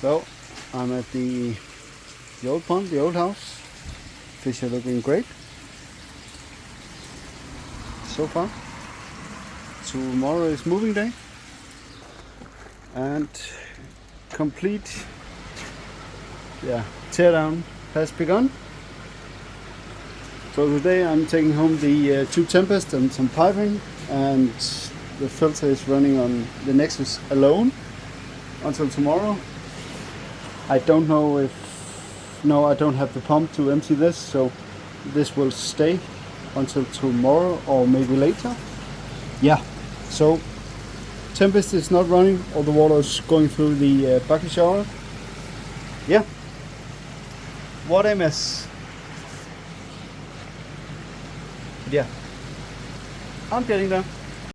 So I'm at the old pond, the old house. Fish are looking great so far. Tomorrow is moving day and complete teardown has begun. So today I'm taking home the two Tempest and some piping, and the filter is running on the Nexus alone until tomorrow. I don't know if... No, I don't have the pump to empty this, so this will stay until tomorrow or maybe later. Yeah, so Tempest is not running, all the water is going through the bucket shower. Yeah, what a mess. But yeah, I'm getting there.